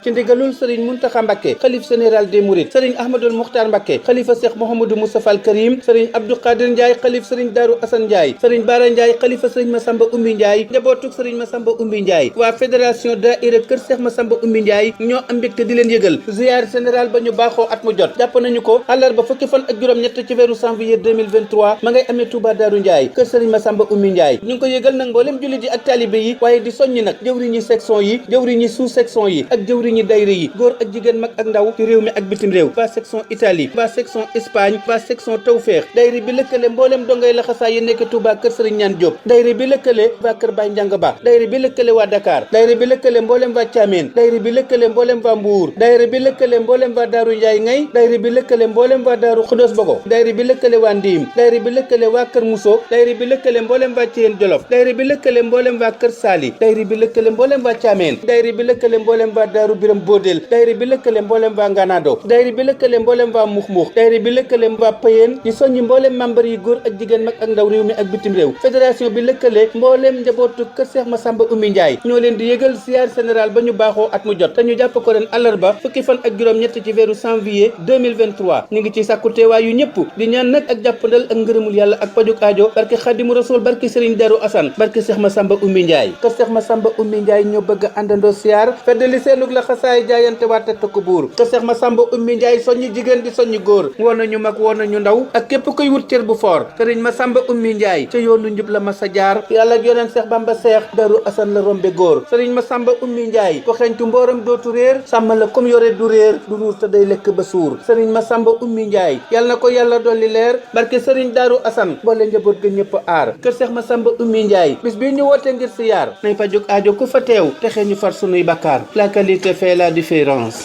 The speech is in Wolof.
ci ndigalul sëriñ Muntaxa Mbàkke xalif général des mourides sëriñ Ahmadul Muxtaar Mbàkke xalifa Cheikh Mouhamadou Moustapha al Karim sëriñ Abdou Khadir Ndiaye xalif sëriñ Daaru Asan Ndiaye sëriñ Baara Ndiaye xalifa sëriñ Masamba Ummi Ndiaye njabootuk sëriñ Masamba Ummi Ndiaye waa fédération daïra kër Cheikh Masamba Ummi Ndiaye ñoo am mbégte di leen yëgal ziar général ba ñu baaxoo at mu jot jàpp nañu ko àllarba fukki fan ak juróom-ñett ci weeru janvier 2023 ma ngay amee Touba Daaru Ndiaye kër sëriñ Masamba Ummi Ndiaye ñu ngi ko yëgal nag mboolem jullit yi ak taalibe yi waaye di soññi nag jëwriñi section yi jëwriñi sous section yi ak jëwriñi dayre yi góor ak jigéen mag ak ndaw ci réew mi ak bitim réew waa section Italie waa section Espagne waa section Tawfeex dayre bi lëkkale mboolem dongay laxasaay yi nekk Touba kër sëriñ Ñaan Diop dayre bi lëkkale waa kër Baay Njàng Ba dayre bi lëkkale waa Dakar dayre bi lëkkale mboolem waa Thiamène dayre bi lëkkale mboolem waa Mbour dayre bi lëkkale mboolem waa Daaru Ndiaye Ngay dayre bi lëkkale mboolem waa Daaru Xudoos Bogo dayre bi lëkkale waa Ndiim dayre bi lëkkale waa kër Muso dayre bi lëkkale mboolem waa Thiène Jolof dayre bi lëkkale mboolem waa kër Saali dayre bi lëkkale mboolem waa Thiamène dayre bi lëkkale mboolem waa Daaru Biram Bodel dayre bi lëkkale mboolem waa Nganado dayre bi lëkkale mboolem waa Muxmux dayre bi lëkkale waa Payeen di soññi mboolem membre yi góor ak jigéen mag ak ndaw réew mi ak bitim réew fédération bi lëkkale mboolem njabootu kër Cheikh Massamba Oumy Ndiaye ñoo leen di yëgal ziar général ba ñu baaxoo at mu jot te ñu jàpp ko ren àllarba fukki fan ak juróom-ñett ci weeru janvier 2023 ñu ngi ci sàkku teewaayu ñëpp di ñaan nag ak jàppandal ak ngërëmul yàlla ak pajuk aajo barke Xaadimu Rasuul barke Serigne Darou Assane barke Cheikh Massamba Oumy Ndiaye kër Cheikh Massamba Oumy Ndiaye ñoo bëgg a àndandoo ziar feddali seenug la xasaay jaayante waate tokk buur kër Cheikh Massamba Oumy Ndiaye soññi jigéen di soññi góor woon nañu mag woon nañu ndaw ak képp koy wut cër bu foor Serigne Massamba Oumy Ndiaye ca yoonu njub la masa jaar yàlla ak yoneen Cheikh Bamba Cheikh Darou Assane la rombe góor Serigne Massamba Oumy Ndiaye ko xeñtu mbooram dootu réer sàmm la comme yore du réer du ruur te day lekk ba suur Serigne Massamba Oumy Ndiaye yàlla na ko yàlla dolli leer barke Serigne Darou Assane boole njaboot ga ñëpp aar kër Cheikh Massamba Oumy Ndiaye bis bii ñu woote ngir si yaar nay fa jóg aajo ku fa teew te xee ñu far sunuy bakkaar la qualité fait la différence.